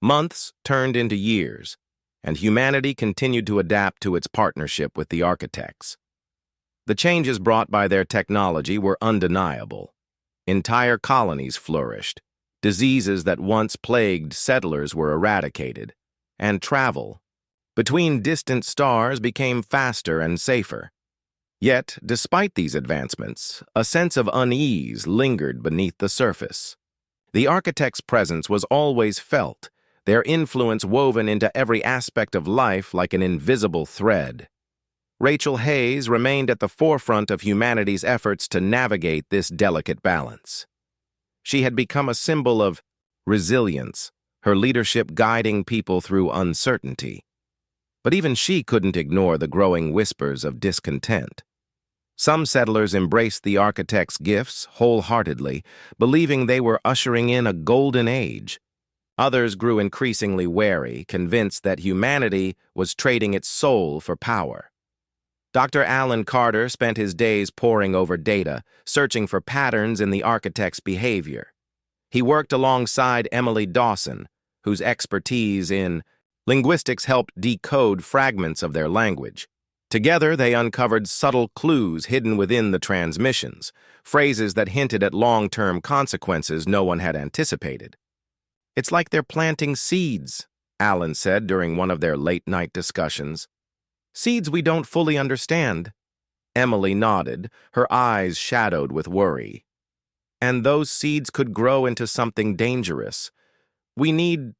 Months turned into years, and humanity continued to adapt to its partnership with the architects. The changes brought by their technology were undeniable. Entire colonies flourished, diseases that once plagued settlers were eradicated, and travel between distant stars became faster and safer. Yet, despite these advancements, a sense of unease lingered beneath the surface. The architects' presence was always felt, their influence woven into every aspect of life like an invisible thread. Rachel Hayes remained at the forefront of humanity's efforts to navigate this delicate balance. She had become a symbol of resilience, her leadership guiding people through uncertainty. But even she couldn't ignore the growing whispers of discontent. Some settlers embraced the architects' gifts wholeheartedly, believing they were ushering in a golden age. Others grew increasingly wary, convinced that humanity was trading its soul for power. Dr. Alan Carter spent his days poring over data, searching for patterns in the architects' behavior. He worked alongside Emily Dawson, whose expertise in linguistics helped decode fragments of their language. Together, they uncovered subtle clues hidden within the transmissions, phrases that hinted at long-term consequences no one had anticipated. "It's like they're planting seeds," Alan said during one of their late-night discussions. "Seeds we don't fully understand." Emily nodded, her eyes shadowed with worry. "And those seeds could grow into something dangerous. We need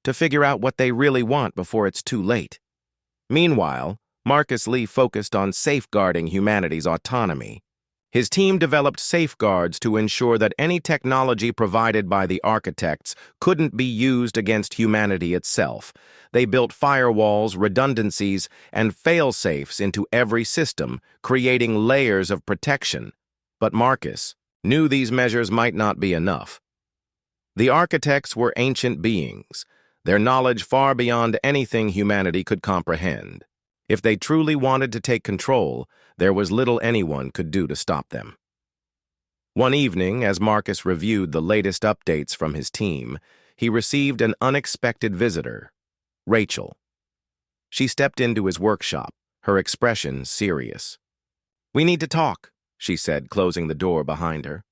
to figure out what they really want before it's too late." Meanwhile, Marcus Lee focused on safeguarding humanity's autonomy. His team developed safeguards to ensure that any technology provided by the architects couldn't be used against humanity itself. They built firewalls, redundancies, and fail-safes into every system, creating layers of protection. But Marcus knew these measures might not be enough. The architects were ancient beings, their knowledge far beyond anything humanity could comprehend. If they truly wanted to take control, there was little anyone could do to stop them. One evening, as Marcus reviewed the latest updates from his team, he received an unexpected visitor, Rachel. She stepped into his workshop, her expression serious. "We need to talk," she said, closing the door behind her.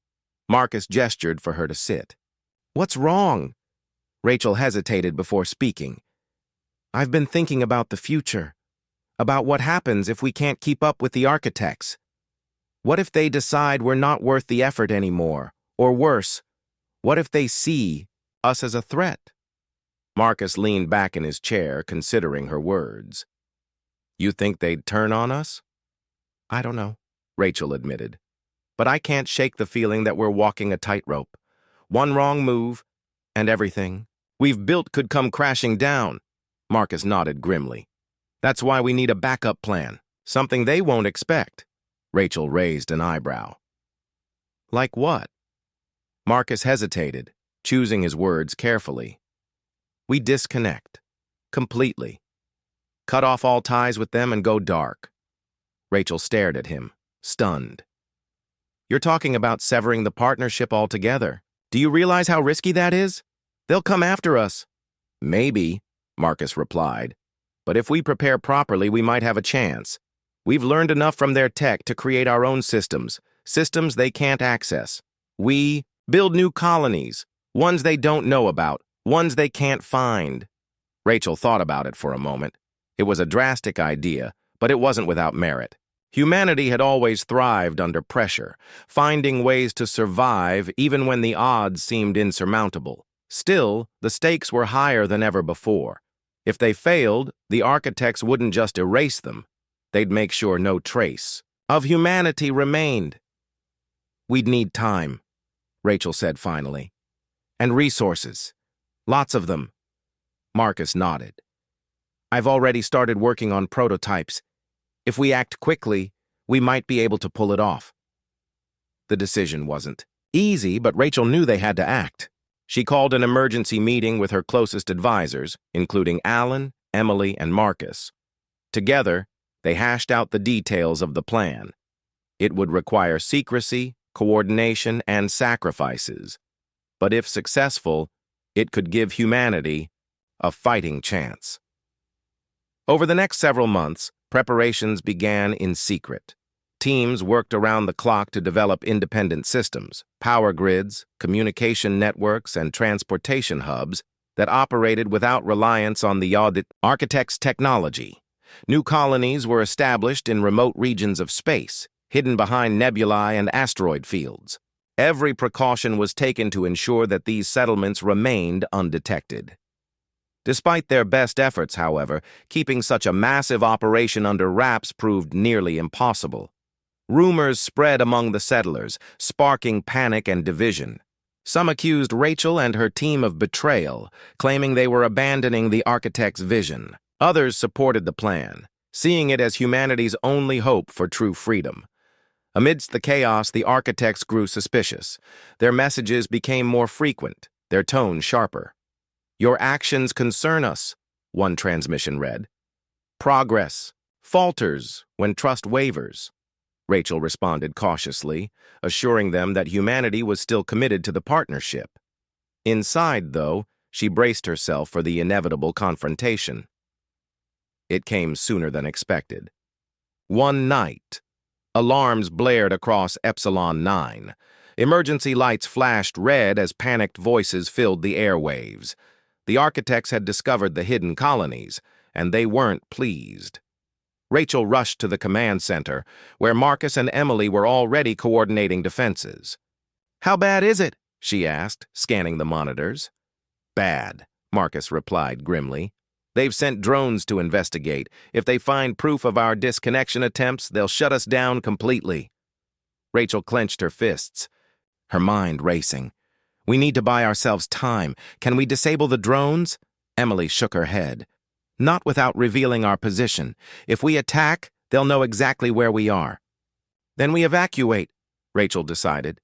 Marcus gestured for her to sit. "What's wrong?" Rachel hesitated before speaking. "I've been thinking about the future. About what happens if we can't keep up with the architects. What if they decide we're not worth the effort anymore? Or worse, what if they see us as a threat?" Marcus leaned back in his chair, considering her words. "You think they'd turn on us?" "I don't know," Rachel admitted. "But I can't shake the feeling that we're walking a tightrope. One wrong move, and everything we've built could come crashing down." Marcus nodded grimly. "That's why we need a backup plan, something they won't expect." Rachel raised an eyebrow. "Like what?" Marcus hesitated, choosing his words carefully. "We disconnect. Completely. Cut off all ties with them and go dark." Rachel stared at him, stunned. "You're talking about severing the partnership altogether. Do you realize how risky that is? They'll come after us." "Maybe," Marcus replied. "But if we prepare properly, we might have a chance. We've learned enough from their tech to create our own systems they can't access. We build new colonies, ones they don't know about, ones they can't find." Rachel thought about it for a moment. It was a drastic idea, but it wasn't without merit. Humanity had always thrived under pressure, finding ways to survive even when the odds seemed insurmountable. Still, the stakes were higher than ever before. If they failed, the architects wouldn't just erase them. They'd make sure no trace of humanity remained. "We'd need time," Rachel said finally. "And resources. Lots of them." Marcus nodded. "I've already started working on prototypes. If we act quickly, we might be able to pull it off." The decision wasn't easy, but Rachel knew they had to act. She called an emergency meeting with her closest advisors, including Alan, Emily, and Marcus. Together, they hashed out the details of the plan. It would require secrecy, coordination, and sacrifices. But if successful, it could give humanity a fighting chance. Over the next several months, preparations began in secret. Teams worked around the clock to develop independent systems, power grids, communication networks, and transportation hubs that operated without reliance on the architect's technology. New colonies were established in remote regions of space, hidden behind nebulae and asteroid fields. Every precaution was taken to ensure that these settlements remained undetected. Despite their best efforts, however, keeping such a massive operation under wraps proved nearly impossible. Rumors spread among the settlers, sparking panic and division. Some accused Rachel and her team of betrayal, claiming they were abandoning the architect's vision. Others supported the plan, seeing it as humanity's only hope for true freedom. Amidst the chaos, the architects grew suspicious. Their messages became more frequent, their tone sharper. "Your actions concern us," one transmission read. "Progress falters when trust wavers." Rachel responded cautiously, assuring them that humanity was still committed to the partnership. Inside, though, she braced herself for the inevitable confrontation. It came sooner than expected. One night, alarms blared across Epsilon 9. Emergency lights flashed red as panicked voices filled the airwaves. The architects had discovered the hidden colonies, and they weren't pleased. Rachel rushed to the command center, where Marcus and Emily were already coordinating defenses. "How bad is it?" she asked, scanning the monitors. "Bad," Marcus replied grimly. "They've sent drones to investigate. If they find proof of our disconnection attempts, they'll shut us down completely." Rachel clenched her fists, her mind racing. "We need to buy ourselves time. Can we disable the drones?" Emily shook her head. "Not without revealing our position. If we attack, they'll know exactly where we are." "Then we evacuate," Rachel decided.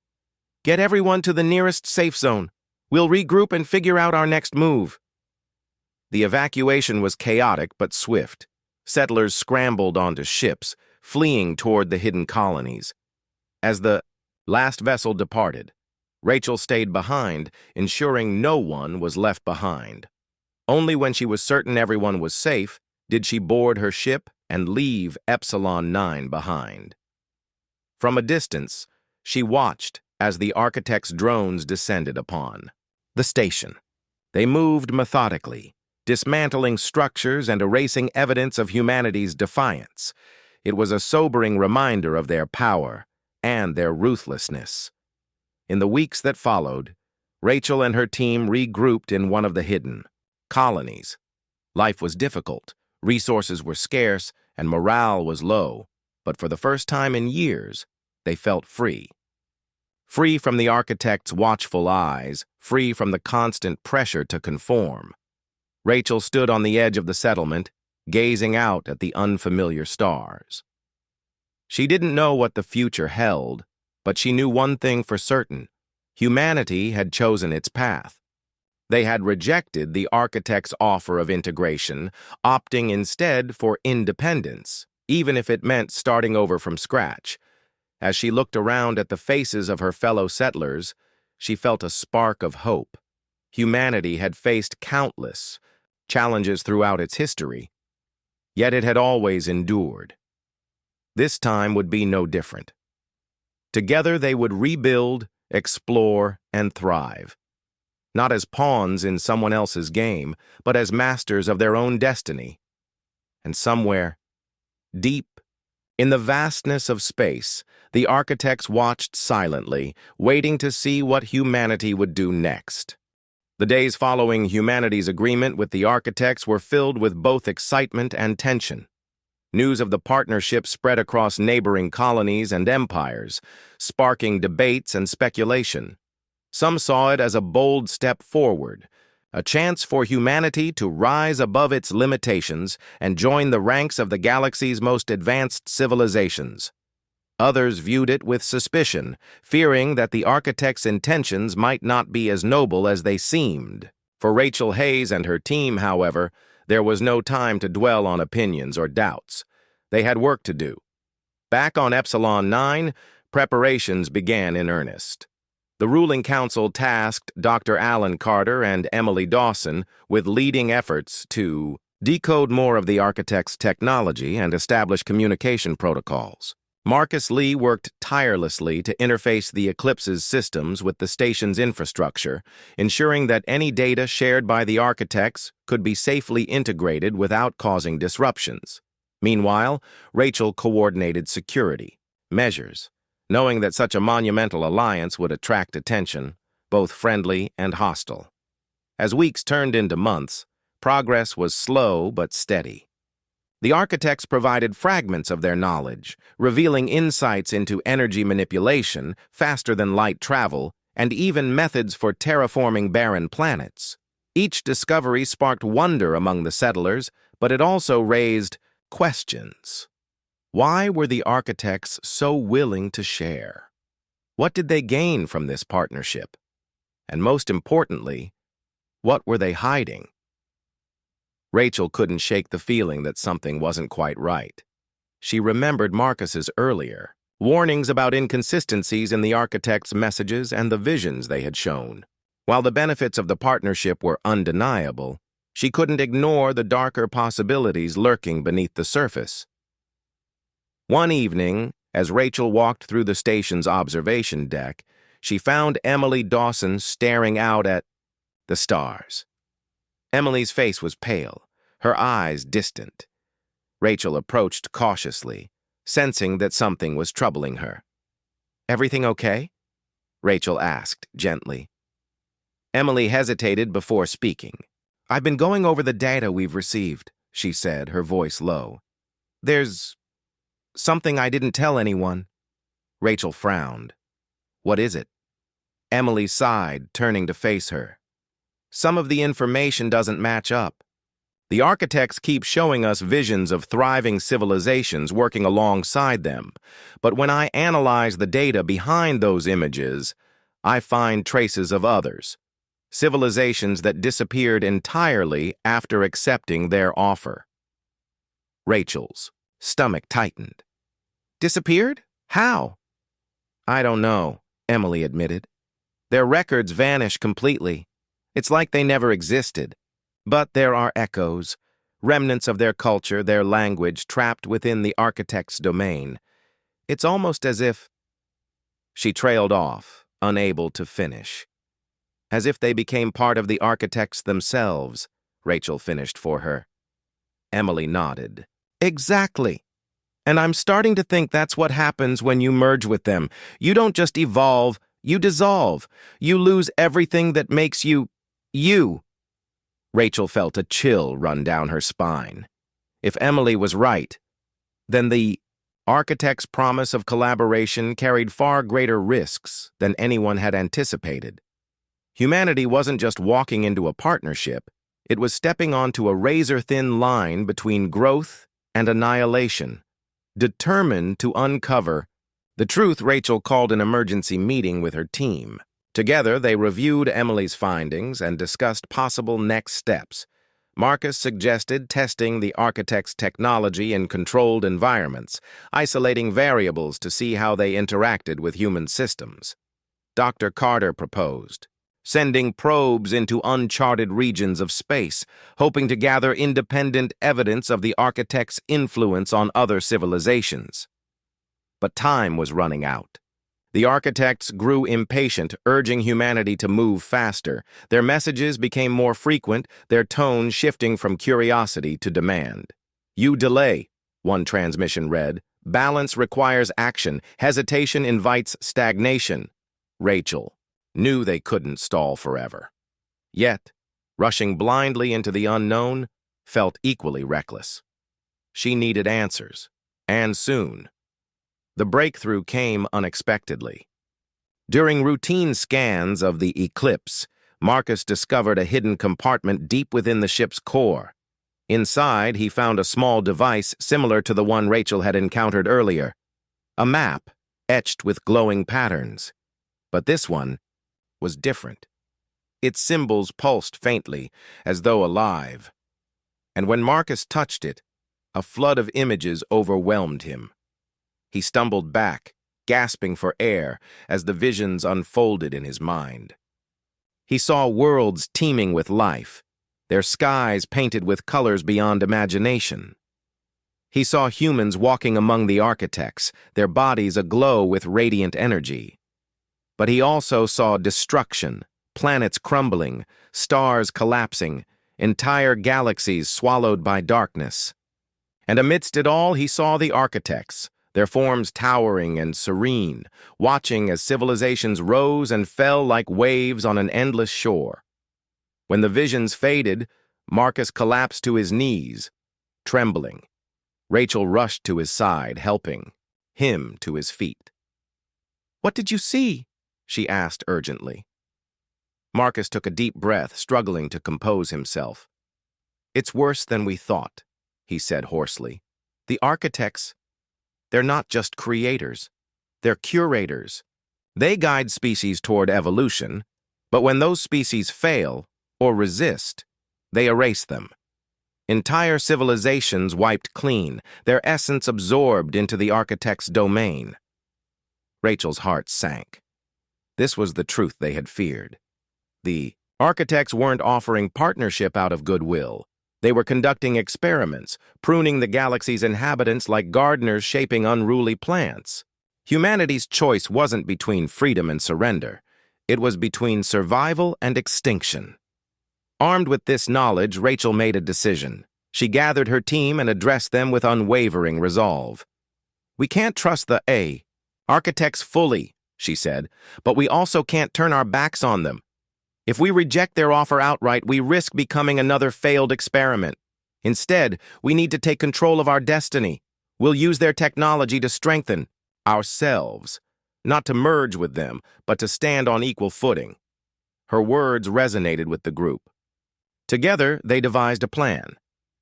"Get everyone to the nearest safe zone. We'll regroup and figure out our next move." The evacuation was chaotic but swift. Settlers scrambled onto ships, fleeing toward the hidden colonies. As the last vessel departed, Rachel stayed behind, ensuring no one was left behind. Only when she was certain everyone was safe did she board her ship and leave Epsilon 9 behind. From a distance, she watched as the architect's drones descended upon the station. They moved methodically, dismantling structures and erasing evidence of humanity's defiance. It was a sobering reminder of their power and their ruthlessness. In the weeks that followed, Rachel and her team regrouped in one of the hidden colonies. Life was difficult, resources were scarce, and morale was low, but for the first time in years, they felt free. Free from the architect's watchful eyes, free from the constant pressure to conform. Rachel stood on the edge of the settlement, gazing out at the unfamiliar stars. She didn't know what the future held, but she knew one thing for certain: humanity had chosen its path. They had rejected the architect's offer of integration, opting instead for independence, even if it meant starting over from scratch. As she looked around at the faces of her fellow settlers, she felt a spark of hope. Humanity had faced countless challenges throughout its history, yet it had always endured. This time would be no different. Together they would rebuild, explore, and thrive. Not as pawns in someone else's game, but as masters of their own destiny. And somewhere, deep in the vastness of space, the architects watched silently, waiting to see what humanity would do next. The days following humanity's agreement with the architects were filled with both excitement and tension. News of the partnership spread across neighboring colonies and empires, sparking debates and speculation. Some saw it as a bold step forward, a chance for humanity to rise above its limitations and join the ranks of the galaxy's most advanced civilizations. Others viewed it with suspicion, fearing that the architect's intentions might not be as noble as they seemed. For Rachel Hayes and her team, however, there was no time to dwell on opinions or doubts. They had work to do. Back on Epsilon 9, preparations began in earnest. The ruling council tasked Dr. Alan Carter and Emily Dawson with leading efforts to decode more of the architect's technology and establish communication protocols. Marcus Lee worked tirelessly to interface the Eclipse's systems with the station's infrastructure, ensuring that any data shared by the architects could be safely integrated without causing disruptions. Meanwhile, Rachel coordinated security measures, knowing that such a monumental alliance would attract attention, both friendly and hostile. As weeks turned into months, progress was slow but steady. The architects provided fragments of their knowledge, revealing insights into energy manipulation, faster-than-light travel, and even methods for terraforming barren planets. Each discovery sparked wonder among the settlers, but it also raised questions. Why were the architects so willing to share? What did they gain from this partnership? And most importantly, what were they hiding? Rachel couldn't shake the feeling that something wasn't quite right. She remembered Marcus's earlier warnings about inconsistencies in the architect's messages and the visions they had shown. While the benefits of the partnership were undeniable, she couldn't ignore the darker possibilities lurking beneath the surface. One evening, as Rachel walked through the station's observation deck, she found Emily Dawson staring out at the stars. Emily's face was pale, her eyes distant. Rachel approached cautiously, sensing that something was troubling her. "Everything okay?" Rachel asked gently. Emily hesitated before speaking. "I've been going over the data we've received," she said, her voice low. "There's something I didn't tell anyone." Rachel frowned. "What is it?" Emily sighed, turning to face her. "Some of the information doesn't match up. The architects keep showing us visions of thriving civilizations working alongside them, but when I analyze the data behind those images, I find traces of others, civilizations that disappeared entirely after accepting their offer." Rachel's stomach tightened. "Disappeared? How?" "I don't know," Emily admitted. "Their records vanish completely. It's like they never existed. But there are echoes, remnants of their culture, their language, trapped within the architect's domain. It's almost as if—" She trailed off, unable to finish. "As if they became part of the architects themselves," Rachel finished for her. Emily nodded. "Exactly. And I'm starting to think that's what happens when you merge with them. You don't just evolve, you dissolve. You lose everything that makes you, you." Rachel felt a chill run down her spine. If Emily was right, then the architect's promise of collaboration carried far greater risks than anyone had anticipated. Humanity wasn't just walking into a partnership, it was stepping onto a razor-thin line between growth and annihilation, determined to uncover the truth. Rachel called an emergency meeting with her team. Together, they reviewed Emily's findings and discussed possible next steps. Marcus suggested testing the architect's technology in controlled environments, isolating variables to see how they interacted with human systems. Dr. Carter proposed sending probes into uncharted regions of space, hoping to gather independent evidence of the architect's influence on other civilizations. But time was running out. The architects grew impatient, urging humanity to move faster. Their messages became more frequent, their tone shifting from curiosity to demand. "You delay," one transmission read. "Balance requires action. Hesitation invites stagnation." Rachel knew they couldn't stall forever. Yet, rushing blindly into the unknown felt equally reckless. She needed answers, and soon. The breakthrough came unexpectedly. During routine scans of the Eclipse, Marcus discovered a hidden compartment deep within the ship's core. Inside, he found a small device similar to the one Rachel had encountered earlier, a map etched with glowing patterns. But this one was different. Its symbols pulsed faintly, as though alive. And when Marcus touched it, a flood of images overwhelmed him. He stumbled back, gasping for air as the visions unfolded in his mind. He saw worlds teeming with life, their skies painted with colors beyond imagination. He saw humans walking among the architects, their bodies aglow with radiant energy. But he also saw destruction, planets crumbling, stars collapsing, entire galaxies swallowed by darkness. And amidst it all, he saw the architects, their forms towering and serene, watching as civilizations rose and fell like waves on an endless shore. When the visions faded, Marcus collapsed to his knees, trembling. Rachel rushed to his side, helping him to his feet. "What did you see?" she asked urgently. Marcus took a deep breath, struggling to compose himself. "It's worse than we thought," he said hoarsely. "The architects, they're not just creators. They're curators. They guide species toward evolution, but when those species fail or resist, they erase them. Entire civilizations wiped clean, their essence absorbed into the architect's domain." Rachel's heart sank. This was the truth they had feared. The architects weren't offering partnership out of goodwill. They were conducting experiments, pruning the galaxy's inhabitants like gardeners shaping unruly plants. Humanity's choice wasn't between freedom and surrender. It was between survival and extinction. Armed with this knowledge, Rachel made a decision. She gathered her team and addressed them with unwavering resolve. "We can't trust the architects fully," she said, "but we also can't turn our backs on them. If we reject their offer outright, we risk becoming another failed experiment. Instead, we need to take control of our destiny. We'll use their technology to strengthen ourselves, not to merge with them, but to stand on equal footing." Her words resonated with the group. Together, they devised a plan.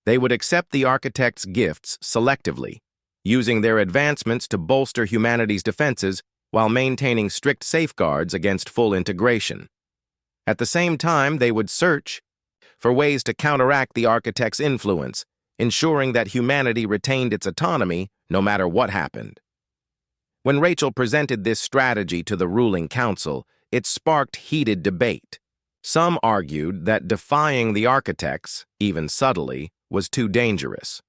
They would accept the architect's gifts selectively, using their advancements to bolster humanity's defenses while maintaining strict safeguards against full integration. At the same time, they would search for ways to counteract the architect's influence, ensuring that humanity retained its autonomy no matter what happened. When Rachel presented this strategy to the ruling council, it sparked heated debate. Some argued that defying the architects, even subtly, was too dangerous.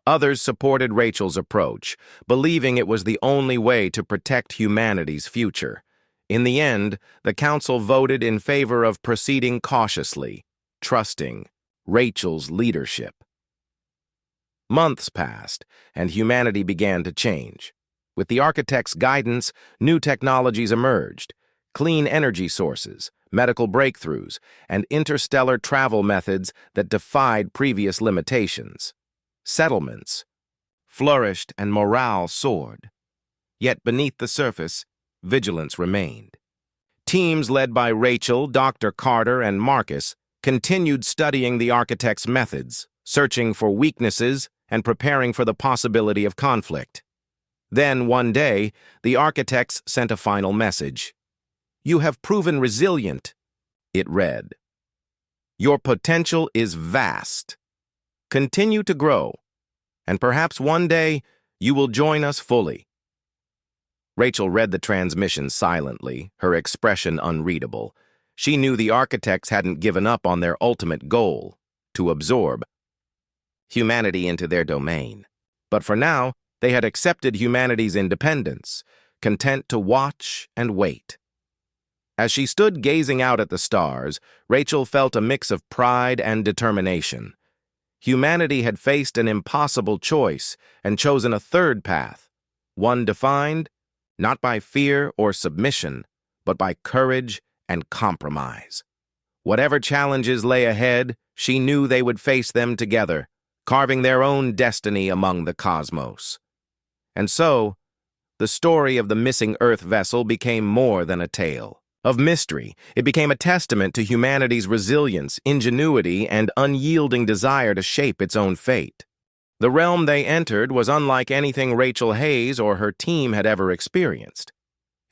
Others supported Rachel's approach, believing it was the only way to protect humanity's future. In the end, the council voted in favor of proceeding cautiously, trusting Rachel's leadership. Months passed, and humanity began to change. With the architect's guidance, new technologies emerged: clean energy sources, medical breakthroughs, and interstellar travel methods that defied previous limitations. Settlements flourished and morale soared. Yet beneath the surface, vigilance remained. Teams led by Rachel, Dr. Carter, and Marcus continued studying the architect's methods, searching for weaknesses and preparing for the possibility of conflict. Then, one day, the architects sent a final message. "You have proven resilient," it read. "Your potential is vast. Continue to grow, and perhaps one day you will join us fully." Rachel read the transmission silently, her expression unreadable. She knew the architects hadn't given up on their ultimate goal, to absorb humanity into their domain. But for now, they had accepted humanity's independence, content to watch and wait. As she stood gazing out at the stars, Rachel felt a mix of pride and determination. Humanity had faced an impossible choice and chosen a third path, one defined not by fear or submission, but by courage and compromise. Whatever challenges lay ahead, she knew they would face them together, carving their own destiny among the cosmos. And so, the story of the missing Earth vessel became more than a tale of mystery. It became a testament to humanity's resilience, ingenuity, and unyielding desire to shape its own fate. The realm they entered was unlike anything Rachel Hayes or her team had ever experienced.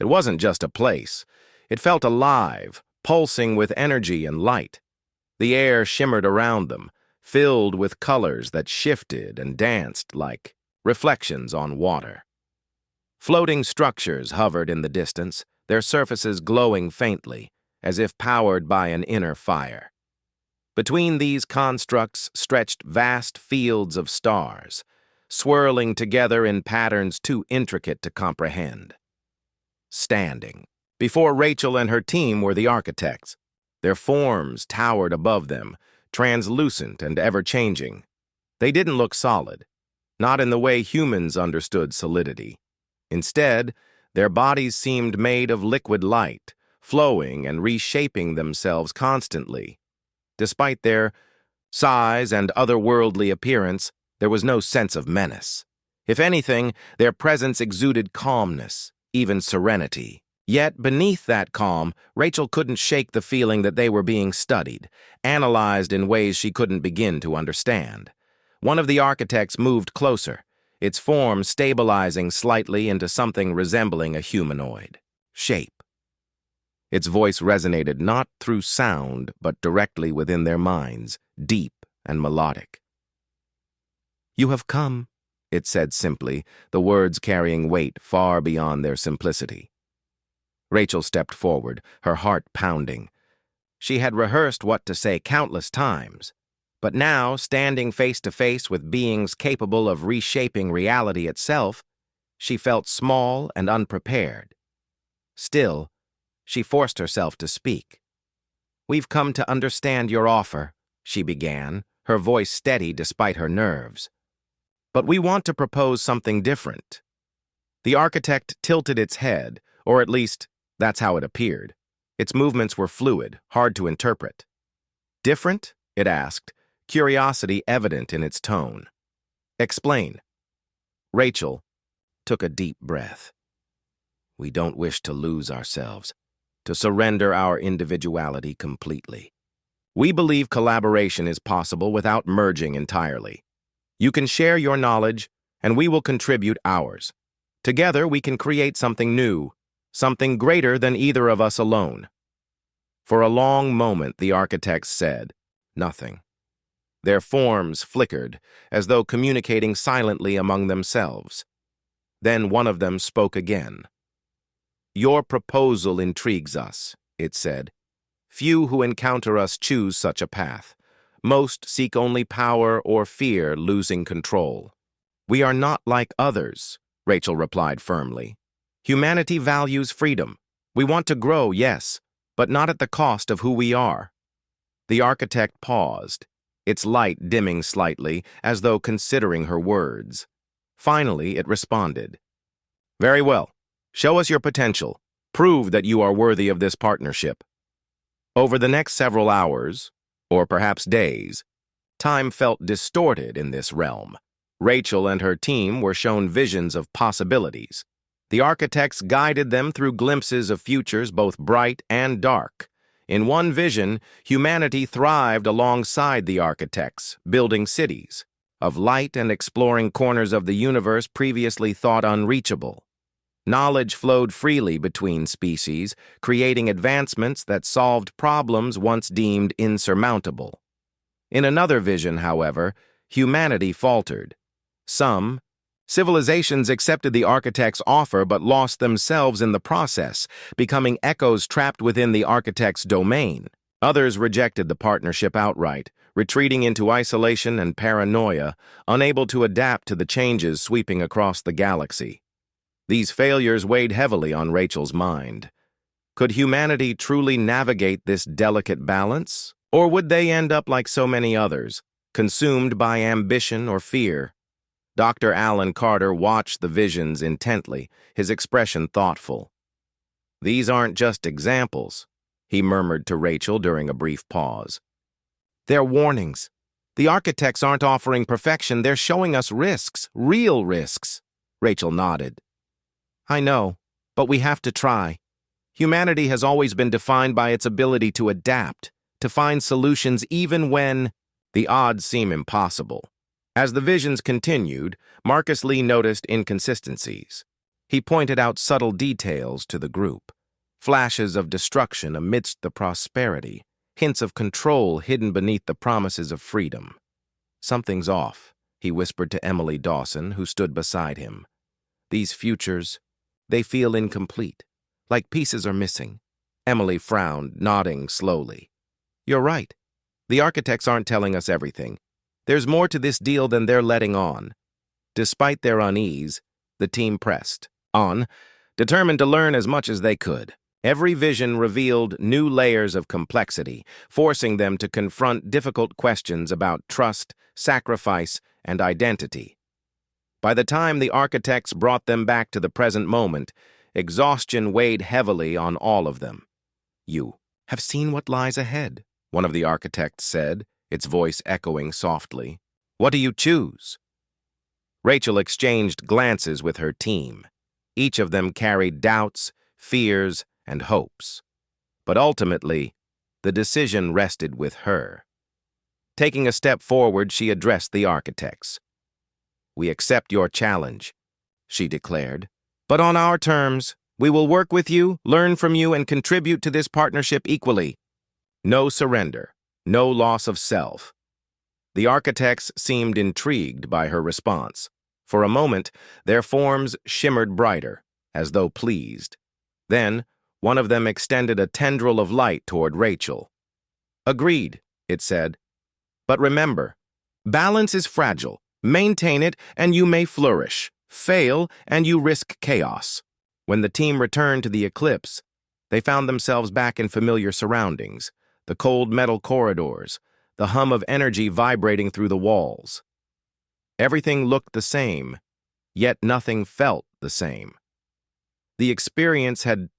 It wasn't just a place. It felt alive, pulsing with energy and light. The air shimmered around them, filled with colors that shifted and danced like reflections on water. Floating structures hovered in the distance, their surfaces glowing faintly, as if powered by an inner fire. Between these constructs stretched vast fields of stars, swirling together in patterns too intricate to comprehend. Standing before Rachel and her team were the architects. Their forms towered above them, translucent and ever-changing. They didn't look solid, not in the way humans understood solidity. Instead, their bodies seemed made of liquid light, flowing and reshaping themselves constantly. Despite their size and otherworldly appearance, there was no sense of menace. If anything, their presence exuded calmness, even serenity. Yet, beneath that calm, Rachel couldn't shake the feeling that they were being studied, analyzed in ways she couldn't begin to understand. One of the architects moved closer, its form stabilizing slightly into something resembling a humanoid shape. Its voice resonated not through sound, but directly within their minds, deep and melodic. "You have come," it said simply, the words carrying weight far beyond their simplicity. Rachel stepped forward, her heart pounding. She had rehearsed what to say countless times, but now, standing face to face with beings capable of reshaping reality itself, she felt small and unprepared. Still, she forced herself to speak. "We've come to understand your offer," she began, her voice steady despite her nerves. "But we want to propose something different." The architect tilted its head, or at least, that's how it appeared. Its movements were fluid, hard to interpret. "Different?" it asked, curiosity evident in its tone. "Explain." Rachel took a deep breath. "We don't wish to lose ourselves, to surrender our individuality completely. We believe collaboration is possible without merging entirely. You can share your knowledge, and we will contribute ours. Together, we can create something new, something greater than either of us alone." For a long moment, the architects said nothing. Their forms flickered, as though communicating silently among themselves. Then one of them spoke again. "Your proposal intrigues us," it said. "Few who encounter us choose such a path. Most seek only power or fear losing control." "We are not like others," Rachel replied firmly. "Humanity values freedom. We want to grow, yes, but not at the cost of who we are." The architect paused, its light dimming slightly, as though considering her words. Finally, it responded. "Very well. Show us your potential. Prove that you are worthy of this partnership." Over the next several hours, or perhaps days, time felt distorted in this realm. Rachel and her team were shown visions of possibilities. The architects guided them through glimpses of futures both bright and dark. In one vision, humanity thrived alongside the architects, building cities of light and exploring corners of the universe previously thought unreachable. Knowledge flowed freely between species, creating advancements that solved problems once deemed insurmountable. In another vision, however, humanity faltered. Some civilizations accepted the architect's offer but lost themselves in the process, becoming echoes trapped within the architect's domain. Others rejected the partnership outright, retreating into isolation and paranoia, unable to adapt to the changes sweeping across the galaxy. These failures weighed heavily on Rachel's mind. Could humanity truly navigate this delicate balance? Or would they end up like so many others, consumed by ambition or fear? Dr. Alan Carter watched the visions intently, his expression thoughtful. "These aren't just examples," he murmured to Rachel during a brief pause. "They're warnings. The architects aren't offering perfection, they're showing us risks, real risks." Rachel nodded. "I know, but we have to try. Humanity has always been defined by its ability to adapt, to find solutions even when the odds seem impossible." As the visions continued, Marcus Lee noticed inconsistencies. He pointed out subtle details to the group, flashes of destruction amidst the prosperity, hints of control hidden beneath the promises of freedom. "Something's off," he whispered to Emily Dawson, who stood beside him. "These futures, They feel incomplete, like pieces are missing. Emily frowned, nodding slowly. You're right. The architects aren't telling us everything. There's more to this deal than they're letting on. Despite their unease, the team pressed on, determined to learn as much as they could. Every vision revealed new layers of complexity, forcing them to confront difficult questions about trust, sacrifice, and identity. By the time the architects brought them back to the present moment, exhaustion weighed heavily on all of them. You have seen what lies ahead, one of the architects said, its voice echoing softly. What do you choose? Rachel exchanged glances with her team. Each of them carried doubts, fears, and hopes. But ultimately, the decision rested with her. Taking a step forward, she addressed the architects. We accept your challenge, she declared. But on our terms, we will work with you, learn from you, and contribute to this partnership equally. No surrender, no loss of self. The architects seemed intrigued by her response. For a moment, their forms shimmered brighter, as though pleased. Then, one of them extended a tendril of light toward Rachel. Agreed, it said. But remember, balance is fragile. Maintain it, and you may flourish. Fail, and you risk chaos. When the team returned to the eclipse, they found themselves back in familiar surroundings, the cold metal corridors, the hum of energy vibrating through the walls. Everything looked the same, yet nothing felt the same. The experience had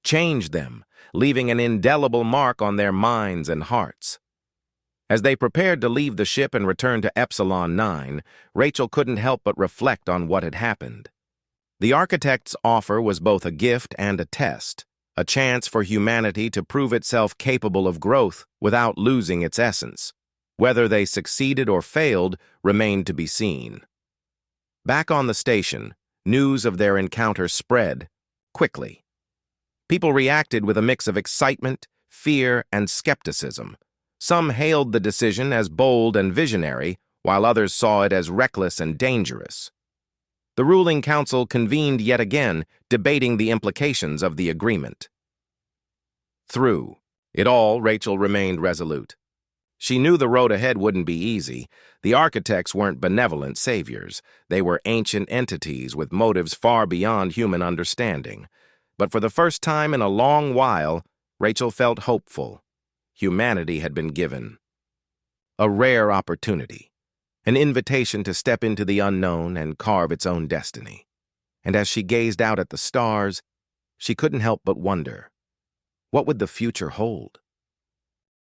changed them, leaving an indelible mark on their minds and hearts. As they prepared to leave the ship and return to Epsilon 9, Rachel couldn't help but reflect on what had happened. The architect's offer was both a gift and a test, a chance for humanity to prove itself capable of growth without losing its essence. Whether they succeeded or failed remained to be seen. Back on the station, news of their encounter spread quickly. People reacted with a mix of excitement, fear, and skepticism. Some hailed the decision as bold and visionary, while others saw it as reckless and dangerous. The ruling council convened yet again, debating the implications of the agreement. Through it all, Rachel remained resolute. She knew the road ahead wouldn't be easy. The architects weren't benevolent saviors. They were ancient entities with motives far beyond human understanding. But for the first time in a long while, Rachel felt hopeful. Humanity had been given a rare opportunity, an invitation to step into the unknown and carve its own destiny. And as she gazed out at the stars, she couldn't help but wonder, what would the future hold?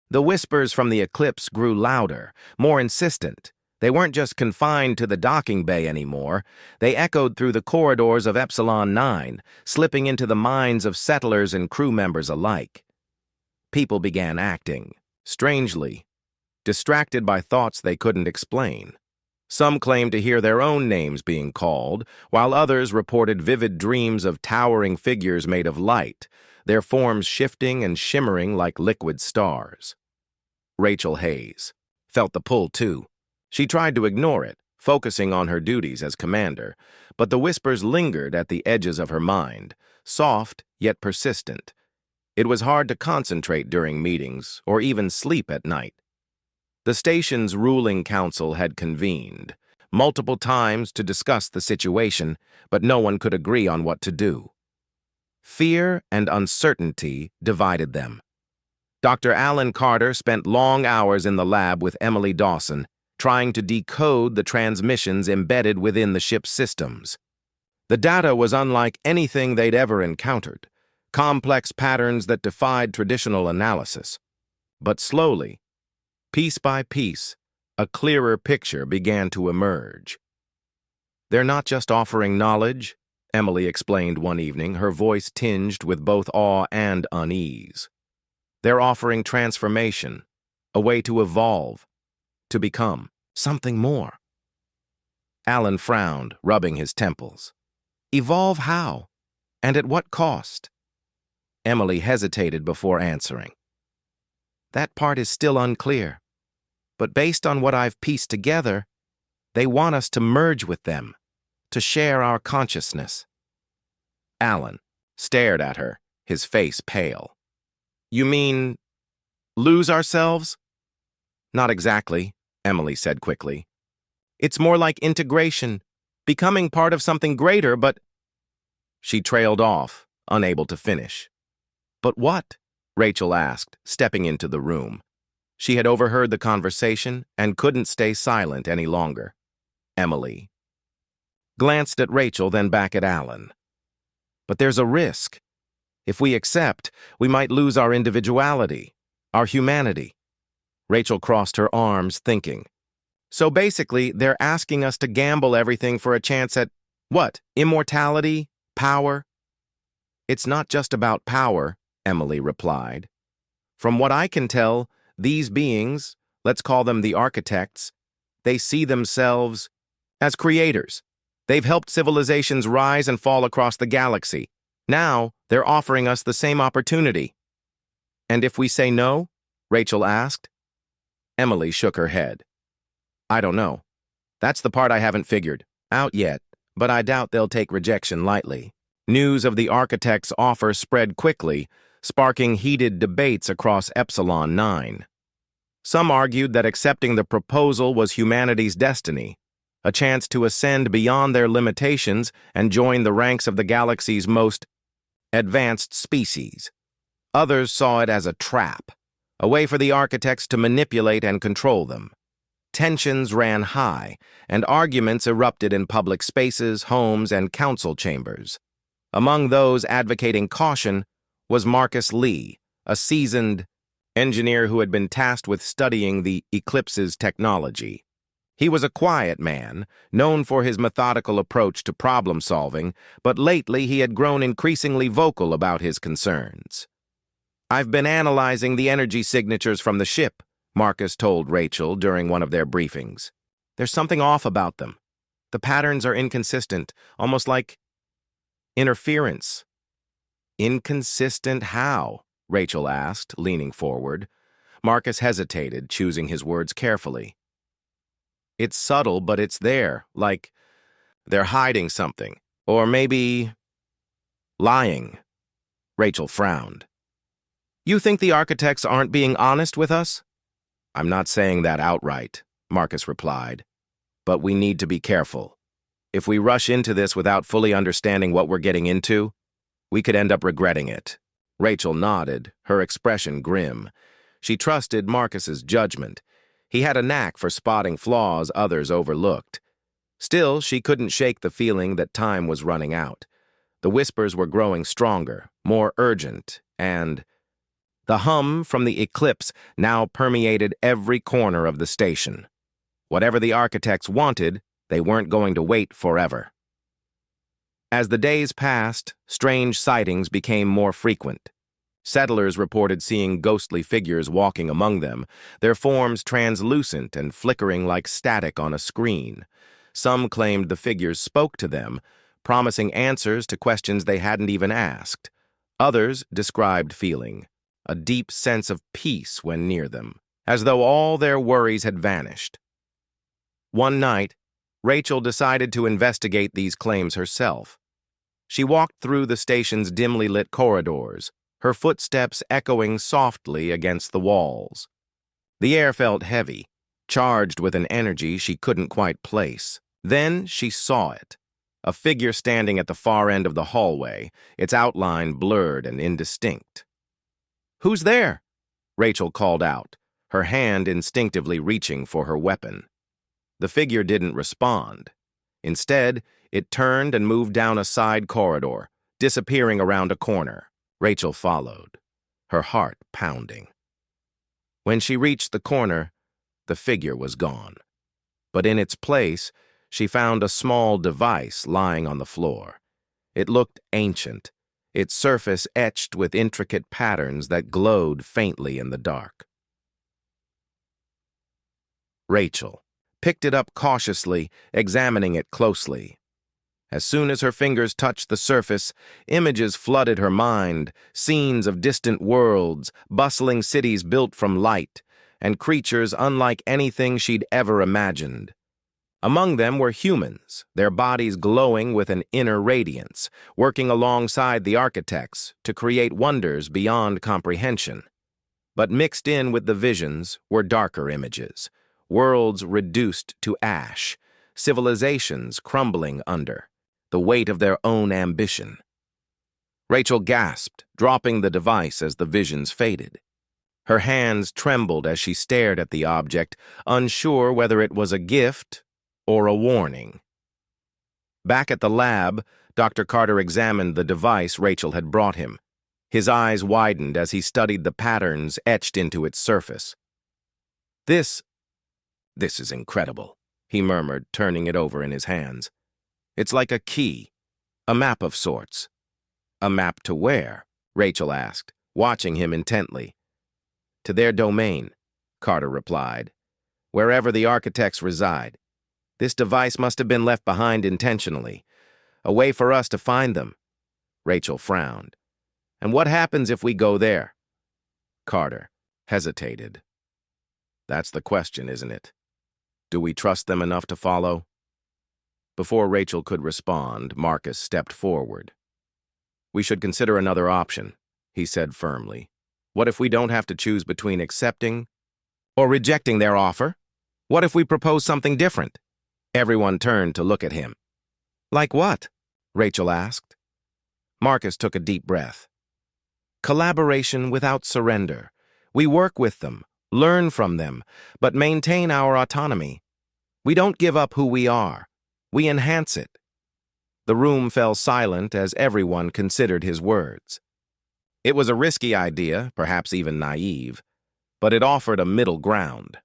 The whispers from the eclipse grew louder, more insistent. They weren't just confined to the docking bay anymore. They echoed through the corridors of Epsilon 9, slipping into the minds of settlers and crew members alike. People began acting, strangely, distracted by thoughts they couldn't explain. Some claimed to hear their own names being called, while others reported vivid dreams of towering figures made of light, their forms shifting and shimmering like liquid stars. Rachel Hayes felt the pull, too. She tried to ignore it, focusing on her duties as commander, but the whispers lingered at the edges of her mind, soft yet persistent. It was hard to concentrate during meetings or even sleep at night. The station's ruling council had convened multiple times to discuss the situation, but no one could agree on what to do. Fear and uncertainty divided them. Dr. Alan Carter spent long hours in the lab with Emily Dawson, trying to decode the transmissions embedded within the ship's systems. The data was unlike anything they'd ever encountered, complex patterns that defied traditional analysis. But slowly, piece by piece, a clearer picture began to emerge. They're not just offering knowledge, Emily explained one evening, her voice tinged with both awe and unease. They're offering transformation, a way to evolve, to become something more. Alan frowned, rubbing his temples. Evolve how? And at what cost? Emily hesitated before answering. That part is still unclear, but based on what I've pieced together, they want us to merge with them, to share our consciousness. Alan stared at her, his face pale. You mean, lose ourselves? Not exactly, Emily said quickly. It's more like integration, becoming part of something greater, but... She trailed off, unable to finish. But what? Rachel asked, stepping into the room. She had overheard the conversation and couldn't stay silent any longer. Emily glanced at Rachel, then back at Alan. But there's a risk. If we accept, we might lose our individuality, our humanity. Rachel crossed her arms, thinking. So basically, they're asking us to gamble everything for a chance at, what, immortality, power? It's not just about power, Emily replied. From what I can tell, these beings, let's call them the architects, they see themselves as creators. They've helped civilizations rise and fall across the galaxy. Now, they're offering us the same opportunity. And if we say no? Rachel asked. Emily shook her head. I don't know. That's the part I haven't figured out yet, but I doubt they'll take rejection lightly. News of the architects' offer spread quickly, sparking heated debates across Epsilon 9. Some argued that accepting the proposal was humanity's destiny, a chance to ascend beyond their limitations and join the ranks of the galaxy's most advanced species. Others saw it as a trap, a way for the architects to manipulate and control them. Tensions ran high, and arguments erupted in public spaces, homes, and council chambers. Among those advocating caution was Marcus Lee, a seasoned engineer who had been tasked with studying the Eclipse's technology. He was a quiet man, known for his methodical approach to problem-solving, but lately he had grown increasingly vocal about his concerns. I've been analyzing the energy signatures from the ship, Marcus told Rachel during one of their briefings. There's something off about them. The patterns are inconsistent, almost like interference. Inconsistent how? Rachel asked, leaning forward. Marcus hesitated, choosing his words carefully. It's subtle, but it's there, like they're hiding something. Or maybe lying. Rachel frowned. You think the architects aren't being honest with us? I'm not saying that outright, Marcus replied. But we need to be careful. If we rush into this without fully understanding what we're getting into, we could end up regretting it. Rachel nodded, her expression grim. She trusted Marcus's judgment. He had a knack for spotting flaws others overlooked. Still, she couldn't shake the feeling that time was running out. The whispers were growing stronger, more urgent, and the hum from the Eclipse now permeated every corner of the station. Whatever the architects wanted, they weren't going to wait forever. As the days passed, strange sightings became more frequent. Settlers reported seeing ghostly figures walking among them, their forms translucent and flickering like static on a screen. Some claimed the figures spoke to them, promising answers to questions they hadn't even asked. Others described feeling a deep sense of peace when near them, as though all their worries had vanished. One night, Rachel decided to investigate these claims herself. She walked through the station's dimly lit corridors, her footsteps echoing softly against the walls. The air felt heavy, charged with an energy she couldn't quite place. Then she saw it, a figure standing at the far end of the hallway, its outline blurred and indistinct. "Who's there?" Rachel called out, her hand instinctively reaching for her weapon. The figure didn't respond. Instead, it turned and moved down a side corridor, disappearing around a corner. Rachel followed, her heart pounding. When she reached the corner, the figure was gone. But in its place, she found a small device lying on the floor. It looked ancient, its surface etched with intricate patterns that glowed faintly in the dark. Rachel picked it up cautiously, examining it closely. As soon as her fingers touched the surface, images flooded her mind, scenes of distant worlds, bustling cities built from light, and creatures unlike anything she'd ever imagined. Among them were humans, their bodies glowing with an inner radiance, working alongside the architects to create wonders beyond comprehension. But mixed in with the visions were darker images, worlds reduced to ash, civilizations crumbling under the weight of their own ambition. Rachel gasped, dropping the device as the visions faded. Her hands trembled as she stared at the object, unsure whether it was a gift or a warning. Back at the lab, Dr. Carter examined the device Rachel had brought him. His eyes widened as he studied the patterns etched into its surface. This is incredible, he murmured, turning it over in his hands. It's like a key, a map of sorts. A map to where? Rachel asked, watching him intently. To their domain, Carter replied. Wherever the architects reside. This device must have been left behind intentionally. A way for us to find them. Rachel frowned. And what happens if we go there? Carter hesitated. That's the question, isn't it? Do we trust them enough to follow? Before Rachel could respond, Marcus stepped forward. We should consider another option, he said firmly. What if we don't have to choose between accepting or rejecting their offer? What if we propose something different? Everyone turned to look at him. Like what? Rachel asked. Marcus took a deep breath. Collaboration without surrender. We work with them, learn from them, but maintain our autonomy. We don't give up who we are. We enhance it. The room fell silent as everyone considered his words. It was a risky idea, perhaps even naive, but it offered a middle ground.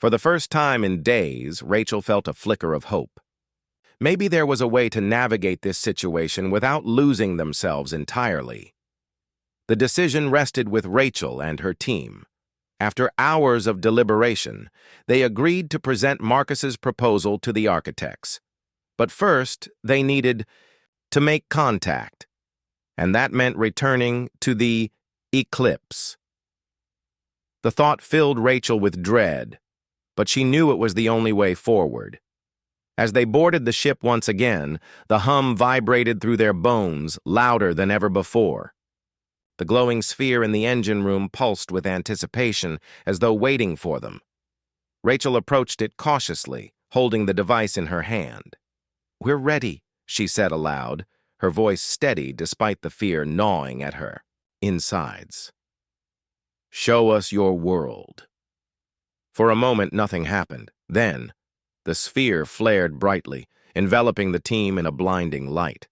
For the first time in days, Rachel felt a flicker of hope. Maybe there was a way to navigate this situation without losing themselves entirely. The decision rested with Rachel and her team. After hours of deliberation, they agreed to present Marcus's proposal to the architects. But first, they needed to make contact, and that meant returning to the eclipse. The thought filled Rachel with dread, but she knew it was the only way forward. As they boarded the ship once again, the hum vibrated through their bones, louder than ever before. The glowing sphere in the engine room pulsed with anticipation, as though waiting for them. Rachel approached it cautiously, holding the device in her hand. "We're ready," she said aloud, her voice steady despite the fear gnawing at her insides. "Show us your world." For a moment, nothing happened. Then, the sphere flared brightly, enveloping the team in a blinding light.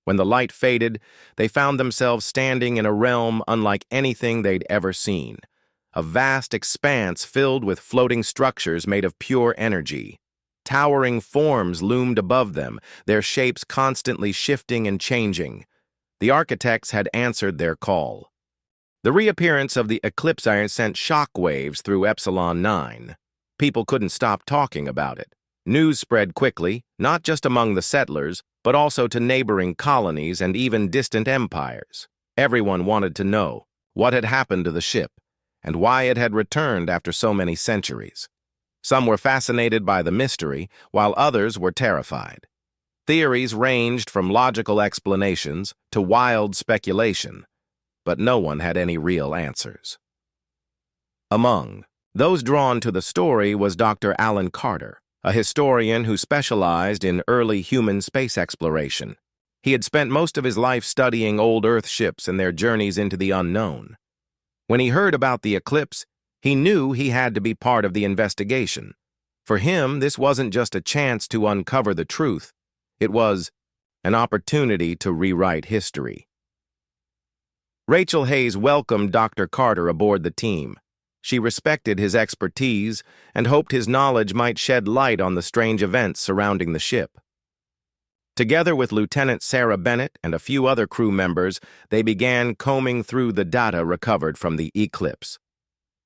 When the light faded, they found themselves standing in a realm unlike anything they'd ever seen, a vast expanse filled with floating structures made of pure energy. Towering forms loomed above them, their shapes constantly shifting and changing. The architects had answered their call. The reappearance of the eclipse iron sent shockwaves through Epsilon 9. People couldn't stop talking about it. News spread quickly, not just among the settlers, but also to neighboring colonies and even distant empires. Everyone wanted to know what had happened to the ship and why it had returned after so many centuries. Some were fascinated by the mystery, while others were terrified. Theories ranged from logical explanations to wild speculation, but no one had any real answers. Among those drawn to the story was Dr. Alan Carter, a historian who specialized in early human space exploration. He had spent most of his life studying old Earth ships and their journeys into the unknown. When he heard about the eclipse, he knew he had to be part of the investigation. For him, this wasn't just a chance to uncover the truth. It was an opportunity to rewrite history. Rachel Hayes welcomed Dr. Carter aboard the team. She respected his expertise and hoped his knowledge might shed light on the strange events surrounding the ship. Together with Lieutenant Sarah Bennett and a few other crew members, they began combing through the data recovered from the eclipse.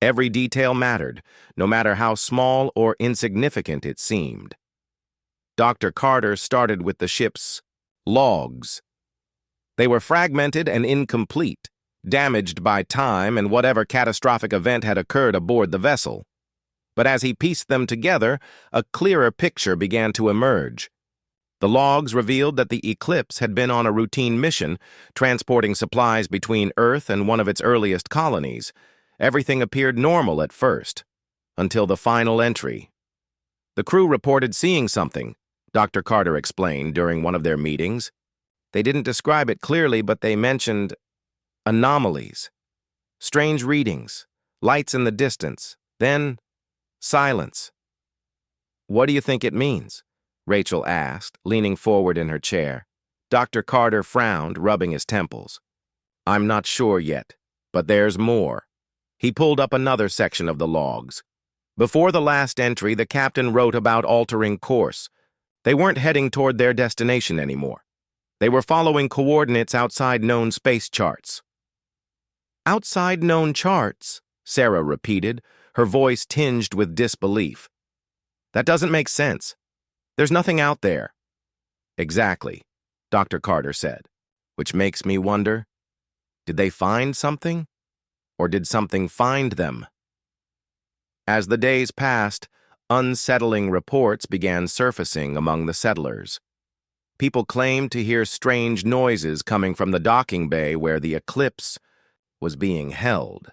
Every detail mattered, no matter how small or insignificant it seemed. Dr. Carter started with the ship's logs. They were fragmented and incomplete, damaged by time and whatever catastrophic event had occurred aboard the vessel. But as he pieced them together, a clearer picture began to emerge. The logs revealed that the Eclipse had been on a routine mission, transporting supplies between Earth and one of its earliest colonies. Everything appeared normal at first, until the final entry. The crew reported seeing something, Dr. Carter explained during one of their meetings. They didn't describe it clearly, but they mentioned anomalies, strange readings, lights in the distance, then silence. "What do you think it means?" Rachel asked, leaning forward in her chair. Dr. Carter frowned, rubbing his temples. "I'm not sure yet, but there's more." He pulled up another section of the logs. Before the last entry, the captain wrote about altering course. They weren't heading toward their destination anymore. They were following coordinates outside known space charts. "Outside known charts?" Sarah repeated, her voice tinged with disbelief. "That doesn't make sense. There's nothing out there." "Exactly," Dr. Carter said, "which makes me wonder, did they find something? Or did something find them?" As the days passed, unsettling reports began surfacing among the settlers. People claimed to hear strange noises coming from the docking bay where the Eclipse was being held.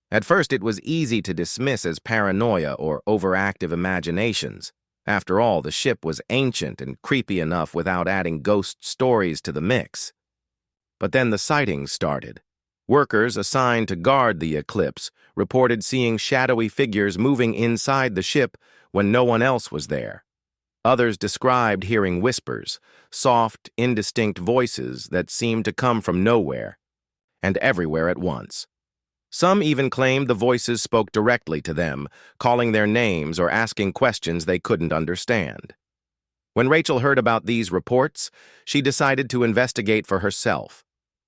At first, it was easy to dismiss as paranoia or overactive imaginations. After all, the ship was ancient and creepy enough without adding ghost stories to the mix. But then the sightings started. Workers assigned to guard the Eclipse reported seeing shadowy figures moving inside the ship when no one else was there. Others described hearing whispers, soft, indistinct voices that seemed to come from nowhere and everywhere at once. Some even claimed the voices spoke directly to them, calling their names or asking questions they couldn't understand. When Rachel heard about these reports, she decided to investigate for herself.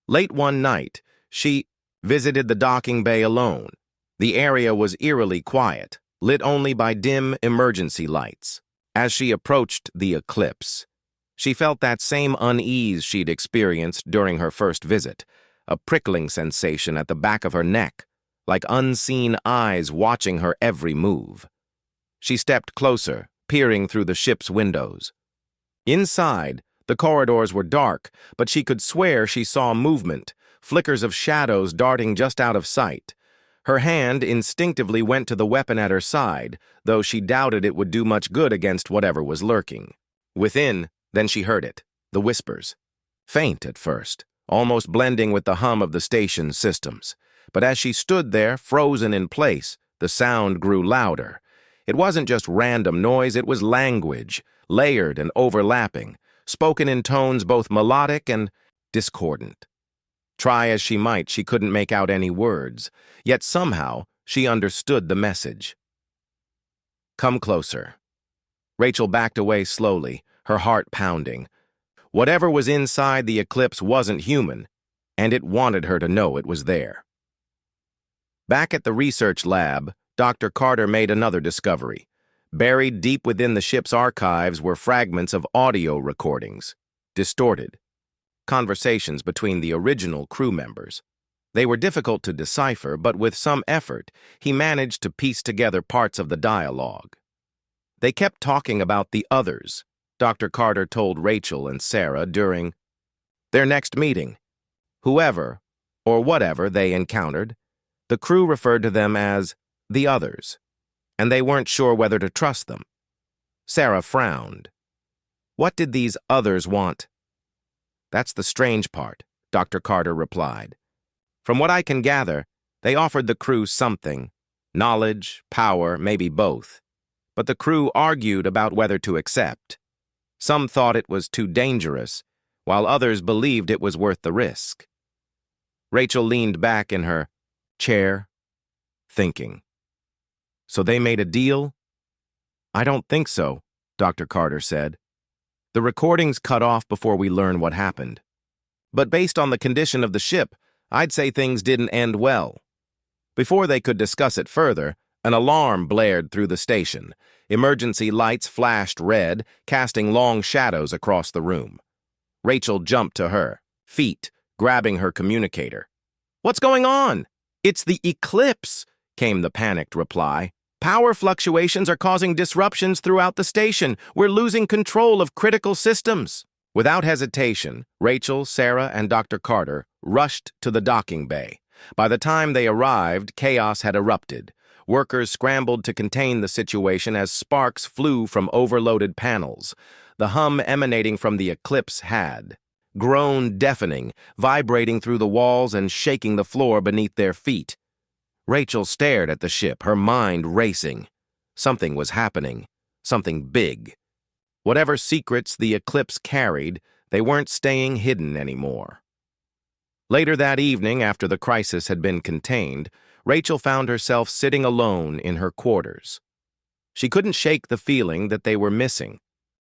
Late one night, she visited the docking bay alone. The area was eerily quiet, lit only by dim emergency lights. As she approached the Eclipse, she felt that same unease she'd experienced during her first visit, a prickling sensation at the back of her neck, like unseen eyes watching her every move. She stepped closer, peering through the ship's windows. Inside, the corridors were dark, but she could swear she saw movement, flickers of shadows darting just out of sight. Her hand instinctively went to the weapon at her side, though she doubted it would do much good against whatever was lurking. Within, then she heard it, the whispers. Faint at first, almost blending with the hum of the station's systems. But as she stood there, frozen in place, the sound grew louder. It wasn't just random noise, it was language, layered and overlapping, spoken in tones both melodic and discordant. Try as she might, she couldn't make out any words, yet somehow she understood the message. "Come closer." Rachel backed away slowly, her heart pounding. Whatever was inside the Eclipse wasn't human, and it wanted her to know it was there. Back at the research lab, Dr. Carter made another discovery. Buried deep within the ship's archives were fragments of audio recordings, distorted. Conversations between the original crew members. They were difficult to decipher, but with some effort, he managed to piece together parts of the dialogue. They kept talking about the others, Dr. Carter told Rachel and Sarah during their next meeting. Whoever, or whatever they encountered, the crew referred to them as the others, and they weren't sure whether to trust them. Sarah frowned. What did these others want? "That's the strange part," Dr. Carter replied. "From what I can gather, they offered the crew something. Knowledge, power, maybe both. But the crew argued about whether to accept. Some thought it was too dangerous, while others believed it was worth the risk." Rachel leaned back in her chair, thinking. "So they made a deal?" "I don't think so," Dr. Carter said. "The recordings cut off before we learn what happened. But based on the condition of the ship, I'd say things didn't end well." Before they could discuss it further, an alarm blared through the station. Emergency lights flashed red, casting long shadows across the room. Rachel jumped to her feet, grabbing her communicator. "What's going on?" "It's the Eclipse," came the panicked reply. Power fluctuations are causing disruptions throughout the station. We're losing control of critical systems." Without hesitation, Rachel, Sarah, and Dr. Carter rushed to the docking bay. By the time they arrived, chaos had erupted. Workers scrambled to contain the situation as sparks flew from overloaded panels. The hum emanating from the eclipse had grown deafening, vibrating through the walls and shaking the floor beneath their feet. Rachel stared at the ship, her mind racing. Something was happening, something big. Whatever secrets the eclipse carried, they weren't staying hidden anymore. Later that evening, after the crisis had been contained, Rachel found herself sitting alone in her quarters. She couldn't shake the feeling that they were missing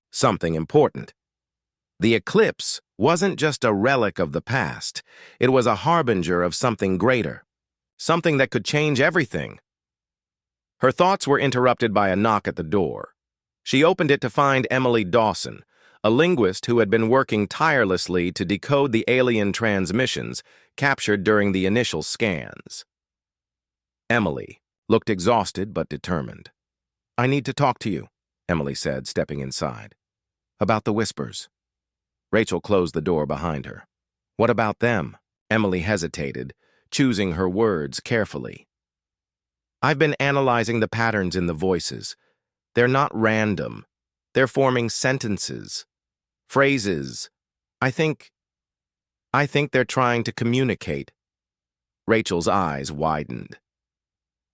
something important. The eclipse wasn't just a relic of the past. It was a harbinger of something greater, something that could change everything. Her thoughts were interrupted by a knock at the door. She opened it to find Emily Dawson, a linguist who had been working tirelessly to decode the alien transmissions captured during the initial scans. Emily looked exhausted but determined. "I need to talk to you," Emily said, stepping inside. "About the whispers." Rachel closed the door behind her. "What about them?" Emily hesitated, choosing her words carefully. "I've been analyzing the patterns in the voices. They're not random. They're forming sentences, phrases. I think they're trying to communicate." Rachel's eyes widened.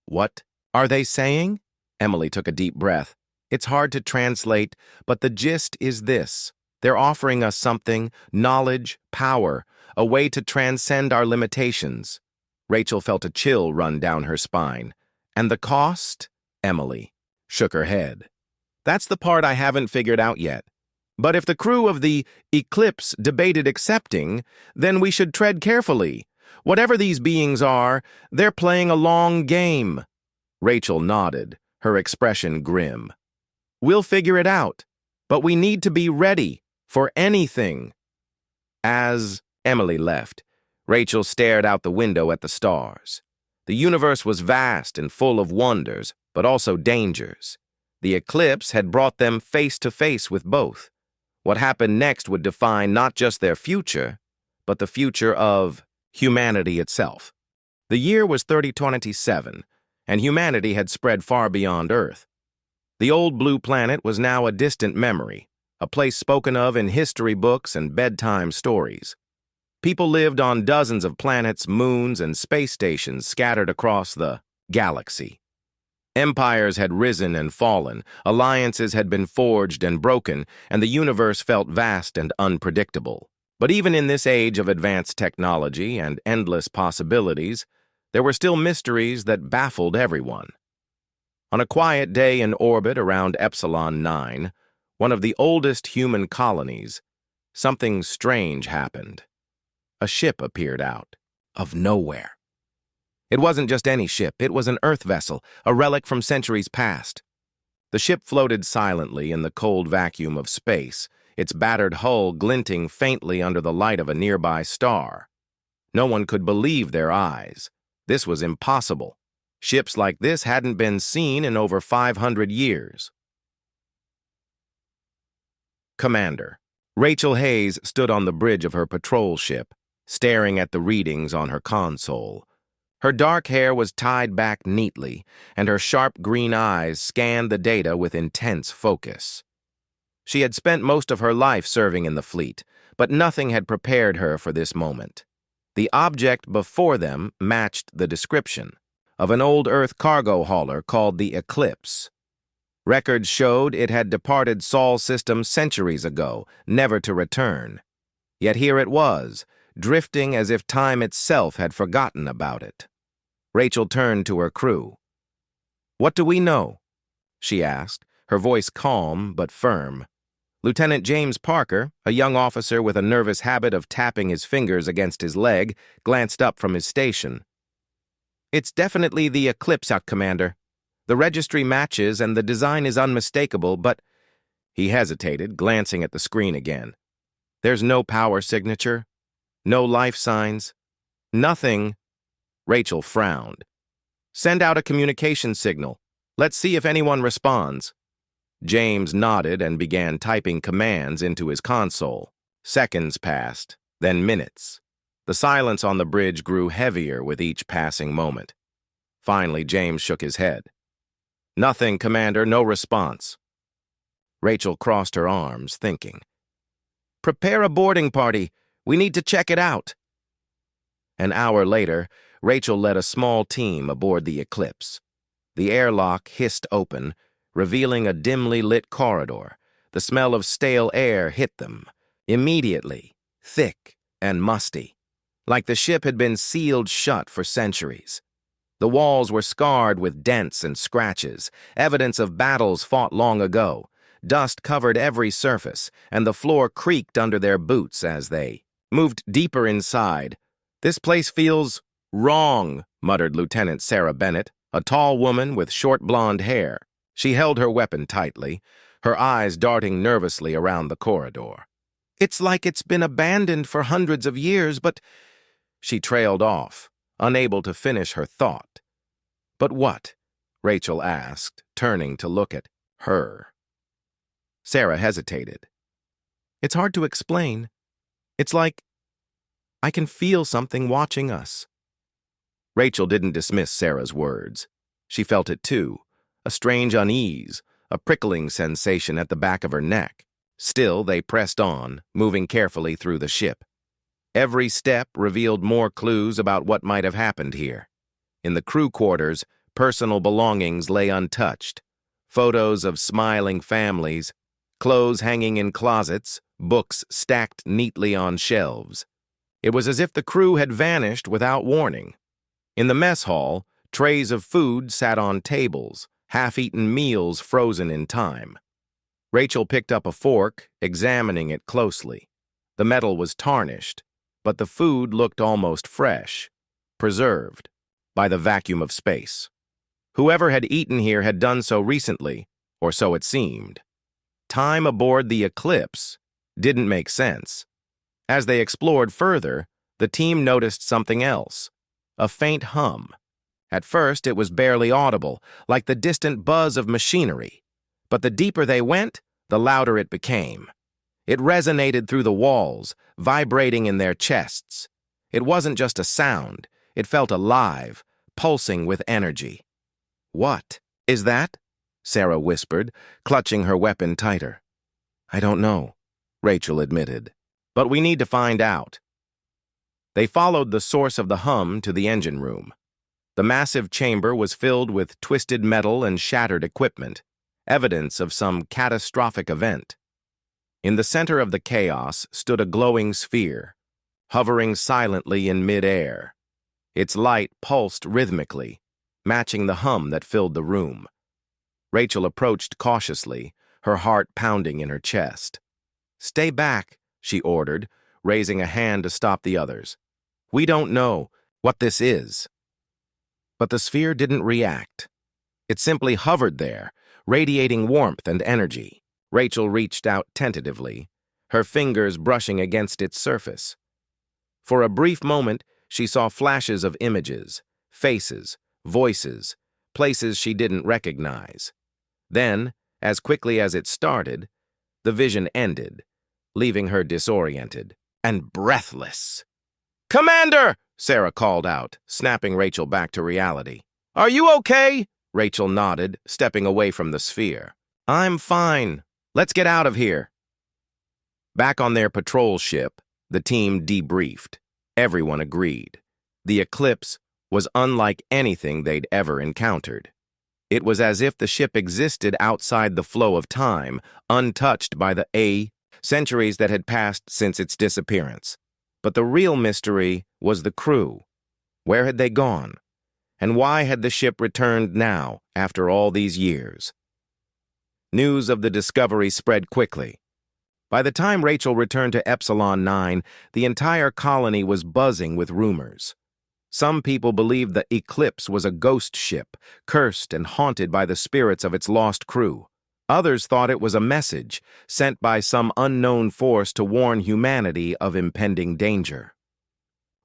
"What are they saying?" Emily took a deep breath. "It's hard to translate, but the gist is this. They're offering us something, knowledge, power, a way to transcend our limitations." Rachel felt a chill run down her spine. "And the cost?" Emily shook her head. "That's the part I haven't figured out yet. But if the crew of the Eclipse debated accepting, then we should tread carefully. Whatever these beings are, they're playing a long game." Rachel nodded, her expression grim. "We'll figure it out, but we need to be ready for anything." As Emily left, Rachel stared out the window at the stars. The universe was vast and full of wonders, but also dangers. The eclipse had brought them face to face with both. What happened next would define not just their future, but the future of humanity itself. The year was 3027, and humanity had spread far beyond Earth. The old blue planet was now a distant memory, a place spoken of in history books and bedtime stories. People lived on dozens of planets, moons, and space stations scattered across the galaxy. Empires had risen and fallen, alliances had been forged and broken, and the universe felt vast and unpredictable. But even in this age of advanced technology and endless possibilities, there were still mysteries that baffled everyone. On a quiet day in orbit around Epsilon 9, one of the oldest human colonies, something strange happened. A ship appeared out of nowhere. It wasn't just any ship, it was an Earth vessel, a relic from centuries past. The ship floated silently in the cold vacuum of space, its battered hull glinting faintly under the light of a nearby star. No one could believe their eyes. This was impossible. Ships like this hadn't been seen in over 500 years. Commander. Rachel Hayes stood on the bridge of her patrol ship, staring at the readings on her console. Her dark hair was tied back neatly, and her sharp green eyes scanned the data with intense focus. She had spent most of her life serving in the fleet, but nothing had prepared her for this moment. The object before them matched the description of an old Earth cargo hauler called the Eclipse. Records showed it had departed Sol system centuries ago, never to return. Yet here it was, drifting as if time itself had forgotten about it. Rachel turned to her crew. "What do we know?" she asked, her voice calm but firm. Lieutenant James Parker, a young officer with a nervous habit of tapping his fingers against his leg, glanced up from his station. "It's definitely the Eclipse out, Commander. The registry matches and the design is unmistakable, but—" He hesitated, glancing at the screen again. "There's no power signature, no life signs, nothing." Rachel frowned. "Send out a communication signal. Let's see if anyone responds. James nodded and began typing commands into his console. Seconds passed, then minutes. The silence on the bridge grew heavier with each passing moment. Finally, James shook his head. "Nothing, Commander, no response." Rachel crossed her arms, thinking. "Prepare a boarding party. We need to check it out." An hour later, Rachel led a small team aboard the Eclipse. The airlock hissed open, revealing a dimly lit corridor. The smell of stale air hit them, immediately, thick and musty, like the ship had been sealed shut for centuries. The walls were scarred with dents and scratches, evidence of battles fought long ago. Dust covered every surface, and the floor creaked under their boots as they moved deeper inside. "This place feels wrong," muttered Lieutenant Sarah Bennett, a tall woman with short blonde hair. She held her weapon tightly, her eyes darting nervously around the corridor. "It's like it's been abandoned for hundreds of years, but—" She trailed off, unable to finish her thought. "But what?" Rachel asked, turning to look at her. Sarah hesitated. "It's hard to explain. It's like I can feel something watching us." Rachel didn't dismiss Sarah's words. She felt it too, a strange unease, a prickling sensation at the back of her neck. Still, they pressed on, moving carefully through the ship. Every step revealed more clues about what might have happened here. In the crew quarters, personal belongings lay untouched. Photos of smiling families, clothes hanging in closets, books stacked neatly on shelves. It was as if the crew had vanished without warning. In the mess hall, trays of food sat on tables, half-eaten meals frozen in time. Rachel picked up a fork, examining it closely. The metal was tarnished, but the food looked almost fresh, preserved by the vacuum of space. Whoever had eaten here had done so recently, or so it seemed. Time aboard the Eclipse didn't make sense. As they explored further, the team noticed something else, a faint hum. At first, it was barely audible, like the distant buzz of machinery. But the deeper they went, the louder it became. It resonated through the walls, vibrating in their chests. It wasn't just a sound. It felt alive, pulsing with energy. "What is that?" Sarah whispered, clutching her weapon tighter. "I don't know," Rachel admitted. "But we need to find out." They followed the source of the hum to the engine room. The massive chamber was filled with twisted metal and shattered equipment, evidence of some catastrophic event. In the center of the chaos stood a glowing sphere, hovering silently in mid-air. Its light pulsed rhythmically, matching the hum that filled the room. Rachel approached cautiously, her heart pounding in her chest. "Stay back," she ordered, raising a hand to stop the others. "We don't know what this is." But the sphere didn't react. It simply hovered there, radiating warmth and energy. Rachel reached out tentatively, her fingers brushing against its surface. For a brief moment, she saw flashes of images, faces, voices, places she didn't recognize. Then, as quickly as it started, the vision ended, leaving her disoriented and breathless. "Commander!" Sarah called out, snapping Rachel back to reality. "Are you okay?" Rachel nodded, stepping away from the sphere. "I'm fine. Let's get out of here." Back on their patrol ship, the team debriefed. Everyone agreed. The Eclipse was unlike anything they'd ever encountered. It was as if the ship existed outside the flow of time, untouched by the centuries that had passed since its disappearance. But the real mystery was the crew. Where had they gone? And why had the ship returned now, after all these years? News of the discovery spread quickly. By the time Rachel returned to Epsilon 9, the entire colony was buzzing with rumors. Some people believed the Eclipse was a ghost ship, cursed and haunted by the spirits of its lost crew. Others thought it was a message sent by some unknown force to warn humanity of impending danger.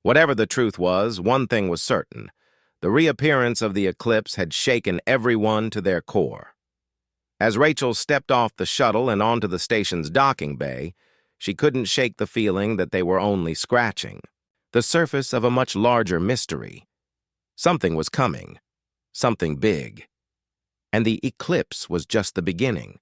Whatever the truth was, one thing was certain. The reappearance of the eclipse had shaken everyone to their core. As Rachel stepped off the shuttle and onto the station's docking bay, she couldn't shake the feeling that they were only scratching the surface of a much larger mystery. Something was coming, something big. And the eclipse was just the beginning.